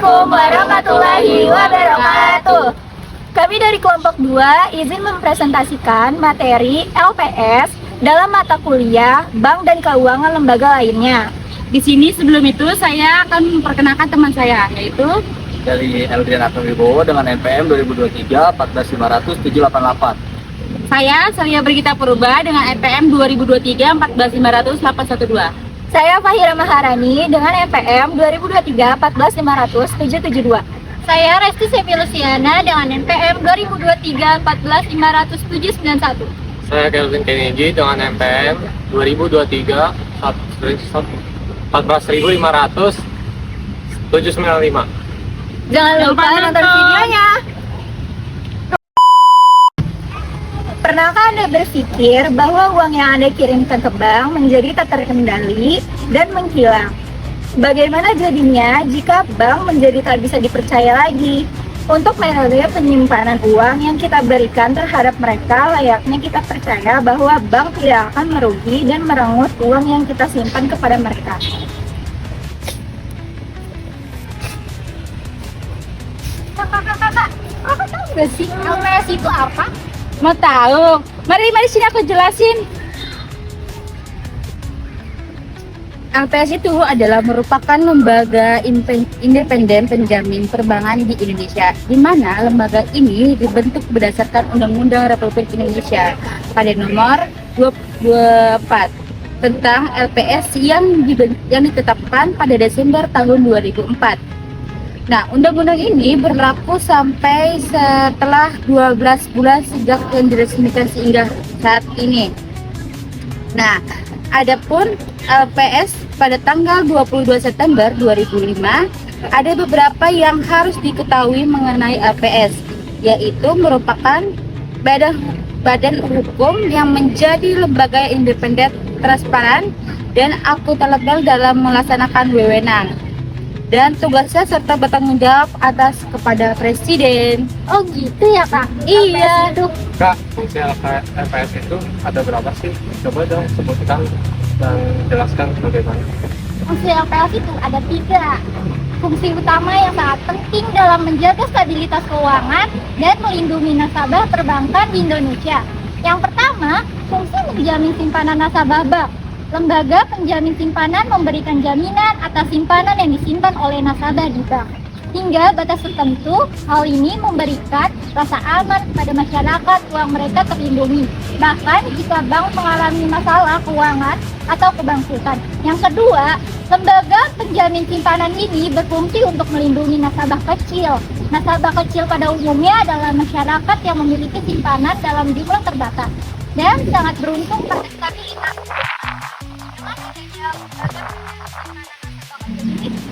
Assalamualaikum warahmatullahi wabarakatuh. Kami dari kelompok 2 izin mempresentasikan materi LPS dalam mata kuliah Bank dan Keuangan Lembaga lainnya. Di sini sebelum itu saya akan memperkenalkan teman saya, yaitu dari Eldrian Wibowo dengan NPM 2023 14500 788. saya Celia Brigita Purba dengan NPM 2023 14500 812. Saya Fahira Maharani dengan NPM 2023 14500 772. Saya Resti Sepilusiana dengan NPM 2023 14500 791. Saya Kelvin Kennedy dengan NPM 2023 14500 795. Jangan lupa nonton videonya. Pernahkah Anda berpikir bahwa uang yang Anda kirimkan ke bank menjadi tak terkendali dan menghilang? Bagaimana jadinya jika bank menjadi tak bisa dipercaya lagi? Untuk metode penyimpanan uang yang kita berikan terhadap mereka, layaknya kita percaya bahwa bank tidak akan merugi dan merenggut uang yang kita simpan kepada mereka. Kakak, tahu gak sih LPS itu apa? Mau tahu? Mari sini aku jelasin. LPS itu adalah merupakan lembaga independen penjamin perbankan di Indonesia, di mana lembaga ini dibentuk berdasarkan Undang-Undang Republik Indonesia pada nomor 24 tentang LPS yang ditetapkan pada Desember tahun 2004. Nah, undang-undang ini berlaku sampai setelah 12 bulan sejak yang diresmikan sehingga saat ini. Nah, adapun LPS pada tanggal 22 September 2005 ada beberapa yang harus diketahui mengenai LPS, yaitu merupakan badan hukum yang menjadi lembaga independen, transparan, dan akuntabel dalam melaksanakan wewenang dan tugasnya serta bertanggung jawab atas kepada presiden. Oh gitu ya Kak? Iya. LPS itu. Kak, fungsi LPS itu ada berapa sih? Coba dong sebutkan dan jelaskan bagaimana. Fungsi LPS itu ada 3. Fungsi utama yang sangat penting dalam menjaga stabilitas keuangan dan melindungi nasabah perbankan di Indonesia. Yang pertama, fungsi menjamin simpanan nasabah bank. Lembaga penjamin simpanan memberikan jaminan atas simpanan yang disimpan oleh nasabah di bank. Hingga batas tertentu, hal ini memberikan rasa aman kepada masyarakat uang mereka terlindungi. Bahkan jika bank mengalami masalah keuangan atau kebangkrutan. Yang kedua, lembaga penjamin simpanan ini berfungsi untuk melindungi nasabah kecil. Nasabah kecil pada umumnya adalah masyarakat yang memiliki simpanan dalam jumlah terbatas dan sangat beruntung pada stabilitas.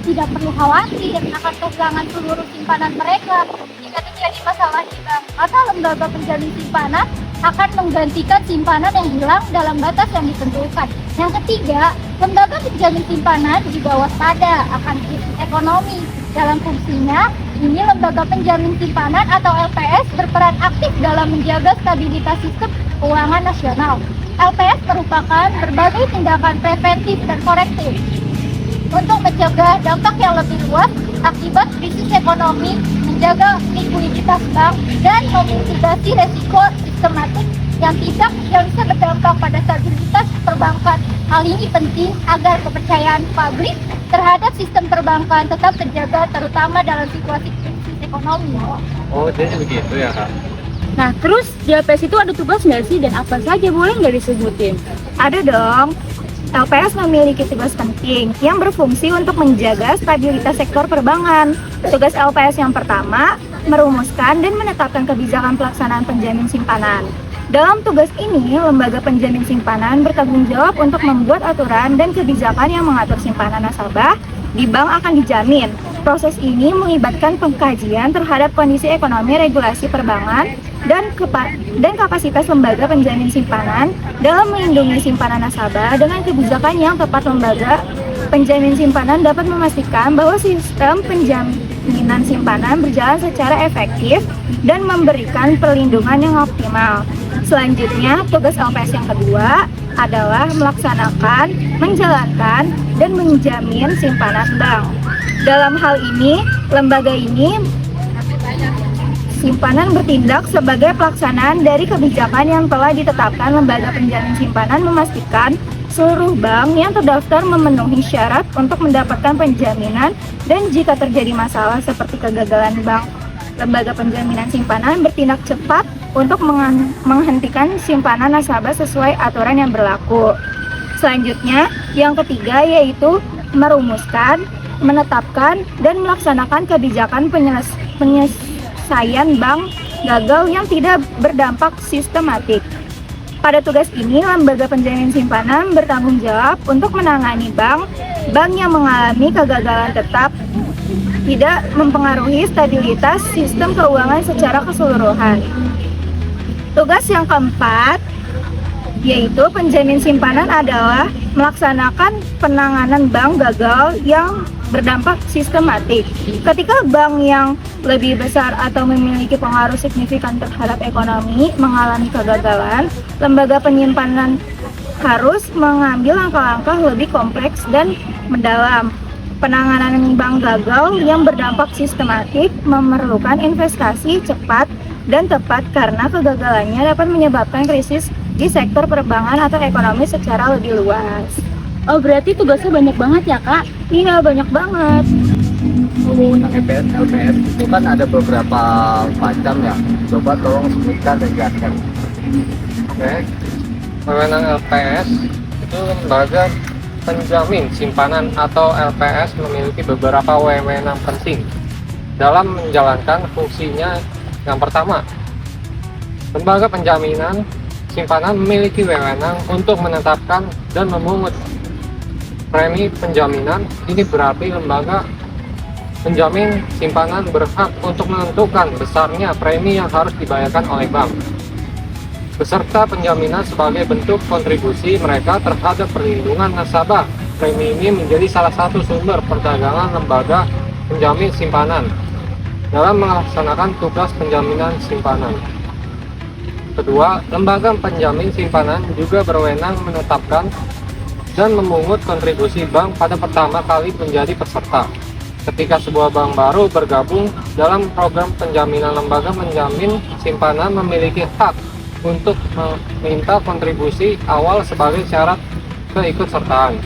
Tidak perlu khawatir akan kehilangan seluruh simpanan mereka jika terjadi masalah di bank, maka lembaga penjamin simpanan akan menggantikan simpanan yang hilang dalam batas yang ditentukan. Yang ketiga, lembaga penjamin simpanan juga waspada akan krisis ekonomi. Dalam fungsinya, ini lembaga penjamin simpanan atau LPS berperan aktif dalam menjaga stabilitas sistem keuangan nasional. LPS merupakan berbagai tindakan preventif dan korektif untuk mencegah dampak yang lebih luas akibat krisis ekonomi, menjaga likuiditas bank, dan memitigasi resiko sistematik yang bisa berdampak pada stabilitas perbankan. Hal ini penting agar kepercayaan publik terhadap sistem perbankan tetap terjaga, terutama dalam situasi krisis ekonomi. Oh, jadi begitu ya Kak? Nah, terus di LPS itu ada tugas nggak sih dan apa saja, boleh nggak disebutin? Ada dong. LPS memiliki tugas penting yang berfungsi untuk menjaga stabilitas sektor perbankan. Tugas LPS yang pertama, merumuskan dan menetapkan kebijakan pelaksanaan penjamin simpanan. Dalam tugas ini, lembaga penjamin simpanan bertanggung jawab untuk membuat aturan dan kebijakan yang mengatur simpanan nasabah di bank akan dijamin. Proses ini melibatkan pengkajian terhadap kondisi ekonomi regulasi perbankan dan kapasitas lembaga penjamin simpanan dalam melindungi simpanan nasabah. Dengan kebijakan yang tepat, lembaga penjamin simpanan dapat memastikan bahwa sistem penjaminan simpanan berjalan secara efektif dan memberikan perlindungan yang optimal. Selanjutnya, tugas LPS yang kedua adalah melaksanakan, menjalankan, dan menjamin simpanan bank. Dalam hal ini, lembaga ini simpanan bertindak sebagai pelaksanaan dari kebijakan yang telah ditetapkan. Lembaga penjamin simpanan memastikan seluruh bank yang terdaftar memenuhi syarat untuk mendapatkan penjaminan, dan jika terjadi masalah seperti kegagalan bank, lembaga penjaminan simpanan bertindak cepat untuk menghentikan simpanan nasabah sesuai aturan yang berlaku. Selanjutnya, yang ketiga yaitu merumuskan, menetapkan, dan melaksanakan kebijakan penyelesaian bank gagal yang tidak berdampak sistematik. Pada tugas ini, lembaga penjamin simpanan bertanggung jawab untuk menangani bank yang mengalami kegagalan tetap tidak mempengaruhi stabilitas sistem keuangan secara keseluruhan. Tugas yang keempat yaitu penjamin simpanan adalah melaksanakan penanganan bank gagal yang berdampak sistematik. Ketika bank yang lebih besar atau memiliki pengaruh signifikan terhadap ekonomi mengalami kegagalan, lembaga penyimpanan harus mengambil langkah-langkah lebih kompleks dan mendalam. Penanganan bank gagal yang berdampak sistematik memerlukan investasi cepat dan tepat karena kegagalannya dapat menyebabkan krisis di sektor perbankan atau ekonomi secara lebih luas. Oh, berarti tugasnya banyak banget ya, Kak? Iya, banyak banget. Wewenang LPS itu kan ada beberapa macam ya. Coba tolong sebutkan dan jelaskan. Oke, wewenang LPS itu lembaga penjamin simpanan atau LPS memiliki beberapa wewenang penting dalam menjalankan fungsinya. Yang pertama, lembaga penjaminan simpanan memiliki wewenang untuk menetapkan dan memungut premi penjaminan. Ini berarti lembaga penjamin simpanan berhak untuk menentukan besarnya premi yang harus dibayarkan oleh bank beserta penjaminan sebagai bentuk kontribusi mereka terhadap perlindungan nasabah. Premi ini menjadi salah satu sumber perdagangan lembaga penjamin simpanan dalam melaksanakan tugas penjaminan simpanan. Kedua, lembaga penjamin simpanan juga berwenang menetapkan dan memungut kontribusi bank pada pertama kali menjadi peserta. Ketika sebuah bank baru bergabung dalam program penjaminan, lembaga penjamin simpanan memiliki hak untuk meminta kontribusi awal sebagai syarat keikutsertaan.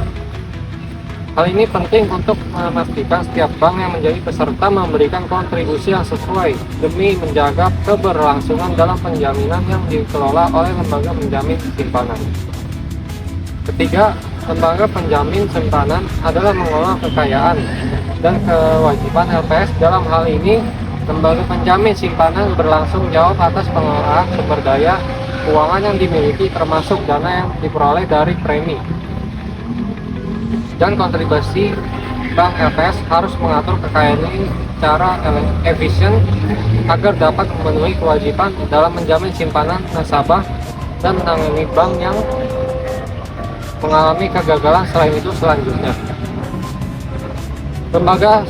Hal ini penting untuk memastikan setiap bank yang menjadi peserta memberikan kontribusi yang sesuai demi menjaga keberlangsungan dalam penjaminan yang dikelola oleh lembaga penjamin simpanan. Ketiga, lembaga penjamin simpanan adalah mengelola kekayaan dan kewajiban LPS. Dalam hal ini, lembaga penjamin simpanan berlangsung jawab atas pengelolaan sumber daya keuangan yang dimiliki, termasuk dana yang diperoleh dari premi dan kontribusi. Bank LPS harus mengatur kekayaan ini secara efisien agar dapat memenuhi kewajiban dalam menjamin simpanan nasabah dan menangani bank yang mengalami kegagalan. Selain itu, selanjutnya, lembaga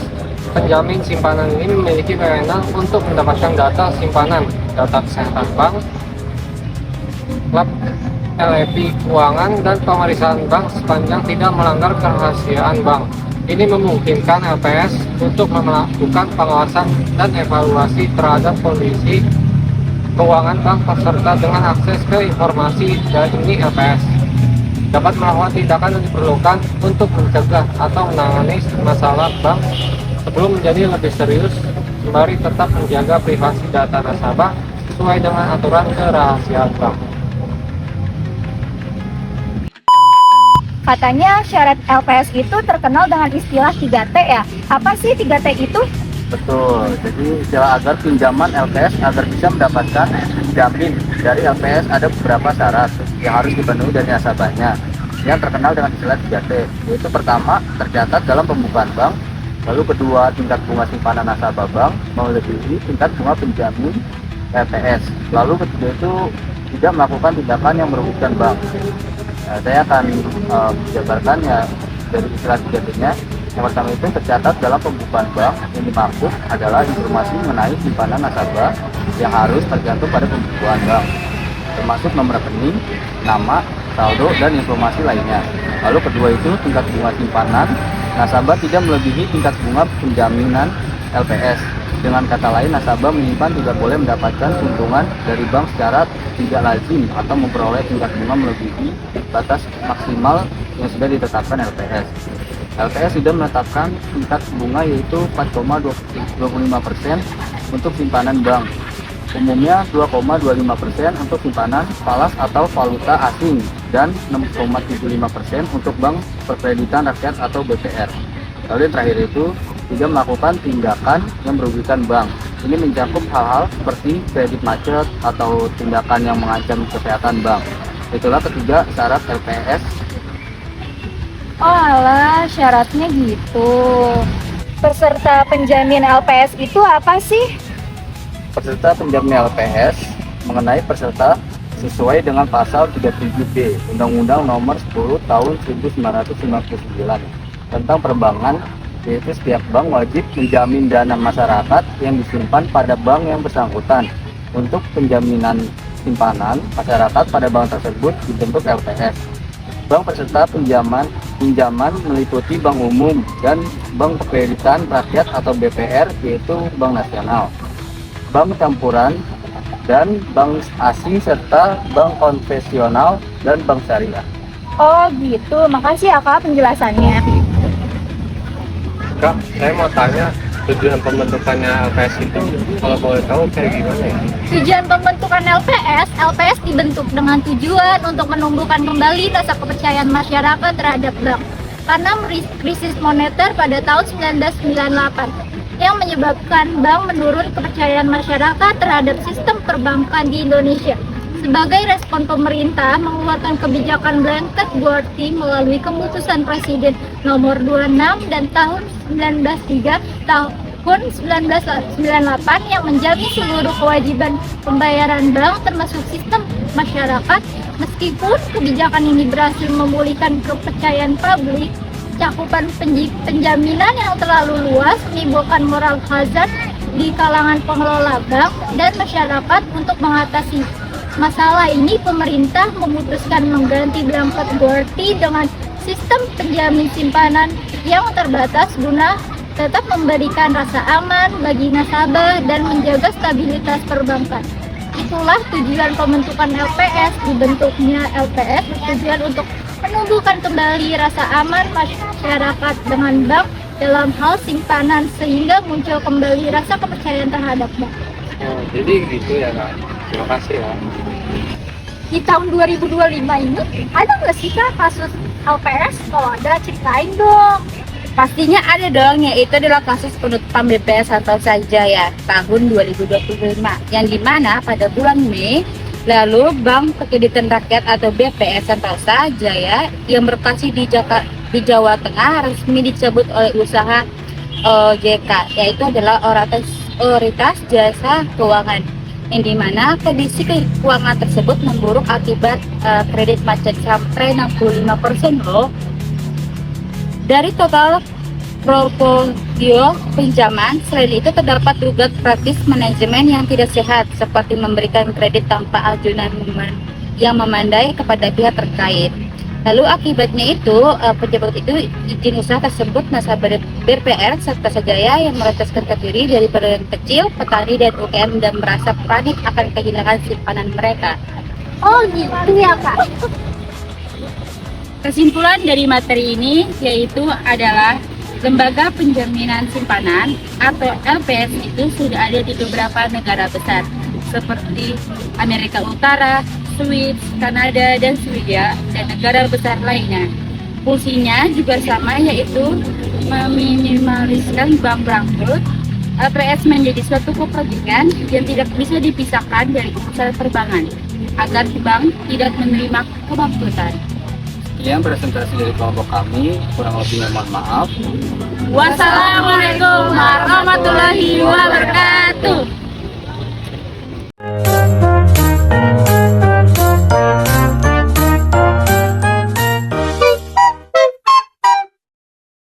penjamin simpanan ini memiliki wewenang untuk mendapatkan data simpanan, data kesehatan bank, lab LEP keuangan, dan pemeriksaan bank sepanjang tidak melanggar kerahasiaan bank. Ini memungkinkan LPS untuk melakukan pengawasan dan evaluasi terhadap kondisi keuangan bank peserta. Dengan akses ke informasi dari ini, LPS dapat melakukan tindakan yang diperlukan untuk mencegah atau menangani masalah bank sebelum menjadi lebih serius, sembari tetap menjaga privasi data nasabah sesuai dengan aturan kerahasiaan bank. Katanya syarat LPS itu terkenal dengan istilah 3T ya. Apa sih 3T itu? Betul, jadi istilah agar pinjaman LPS agar bisa mendapatkan jamin dari LPS ada beberapa syarat yang harus dipenuhi dari nasabahnya yang terkenal dengan istilah 3T, yaitu pertama, tercatat dalam pembukaan bank. Lalu kedua, tingkat bunga simpanan nasabah bank melebihi tingkat bunga penjamin LPS. Lalu ketiga itu tidak melakukan tindakan yang merugikan bank. Nah, saya akan menjabarkan ya dari istilah 3T-nya. Yang pertama itu tercatat dalam pembukaan bank. Yang dimaksud adalah informasi mengenai simpanan nasabah yang harus tergantung pada pembukaan bank, termasuk nomor rekening, nama, saldo, dan informasi lainnya. Lalu kedua itu tingkat bunga simpanan Nasabah tidak melebihi tingkat bunga penjaminan LPS. Dengan kata lain, nasabah menyimpan tidak boleh mendapatkan keuntungan dari bank secara tidak lazim atau memperoleh tingkat bunga melebihi batas maksimal yang sudah ditetapkan LPS. LPS sudah menetapkan tingkat bunga yaitu 4,25% untuk simpanan bank. Umumnya 2,25% untuk simpanan falas atau valuta asing dan 6,75% untuk bank perkreditan rakyat atau BPR. Lalu yang terakhir itu tidak melakukan tindakan yang merugikan bank. Ini mencakup hal-hal seperti kredit macet atau tindakan yang mengancam kesehatan bank. Itulah ketiga syarat LPS. Oh alah, syaratnya gitu. Peserta penjamin LPS itu apa sih? Peserta penjamin LPS mengenai peserta sesuai dengan pasal 37B Undang-Undang Nomor 10 Tahun 1999 tentang perbankan, yaitu setiap bank wajib menjamin dana masyarakat yang disimpan pada bank yang bersangkutan. Untuk penjaminan simpanan masyarakat pada bank tersebut dibentuk LPS. Bank peserta pinjaman meliputi bank umum dan bank perkreditan rakyat atau BPR, yaitu bank nasional, bank campuran, dan bank asing serta bank konvensional dan bank syariah. Oh gitu, makasih ya Kak penjelasannya. Kak, saya mau tanya tujuan pembentukannya LPS itu kalau boleh tahu kayak gimana ya? Tujuan pembentukan LPS dibentuk dengan tujuan untuk menumbuhkan kembali rasa kepercayaan masyarakat terhadap bank karena krisis moneter pada tahun 1998 yang menyebabkan bank menurun kepercayaan masyarakat terhadap sistem perbankan di Indonesia. Sebagai respon pemerintah mengeluarkan kebijakan blanket QWERTY melalui keputusan Presiden nomor 26 dan tahun 1903 tahun 1998 yang menjamin seluruh kewajiban pembayaran bank termasuk sistem masyarakat. Meskipun kebijakan ini berhasil memulihkan kepercayaan publik, cakupan penjaminan yang terlalu luas menimbulkan moral hazard di kalangan pengelola bank dan masyarakat. Untuk mengatasi masalah ini, pemerintah memutuskan mengganti blanket QWERTY dengan sistem penjamin simpanan yang terbatas guna tetap memberikan rasa aman bagi nasabah dan menjaga stabilitas perbankan. Itulah tujuan pembentukan LPS. Dibentuknya LPS bertujuan untuk menumbuhkan kembali rasa aman masyarakat dengan bank dalam hal simpanan sehingga muncul kembali rasa kepercayaan terhadap bank. Oh, jadi gitu ya Kak. Terima kasih ya. Di tahun 2025 ini ada nggak sih Kak kasus LPS? Kalau ada ceritain dong. Pastinya ada dong, yaitu adalah kasus penutupan BPS Santo Jaya tahun 2025 yang dimana pada bulan Mei lalu Bank Perkreditan Rakyat atau BPS Santosa Jaya yang berlokasi di Jawa Tengah resmi dicabut oleh usaha OJK, yaitu adalah Otoritas Jasa Keuangan, yang dimana kondisi keuangan tersebut memburuk akibat kredit macet sampai 65% loh. Dari total portofolio pinjaman, selain itu terdapat juga praktis manajemen yang tidak sehat seperti memberikan kredit tanpa ajunan yang memandai kepada pihak terkait. Lalu akibatnya itu pejabat itu izin usaha tersebut nasabah BPR serta Sajaya yang meretaskan terdiri dari pedagang kecil, petani dan UKM dan merasa panik akan kehilangan simpanan mereka. Oh gitu ya Kak. Kesimpulan dari materi ini yaitu adalah lembaga penjaminan simpanan atau LPS itu sudah ada di beberapa negara besar seperti Amerika Utara, Swiss, Kanada, dan Swedia, dan negara besar lainnya. Fungsinya juga sama, yaitu meminimaliskan bank bangkrut. LPS menjadi suatu kepentingan yang tidak bisa dipisahkan dari urusan perbankan agar bank tidak menerima kebangkrutan. Sekian presentasi dari kelompok kami, kurang lebihnya mohon maaf. Wassalamualaikum warahmatullahi wabarakatuh.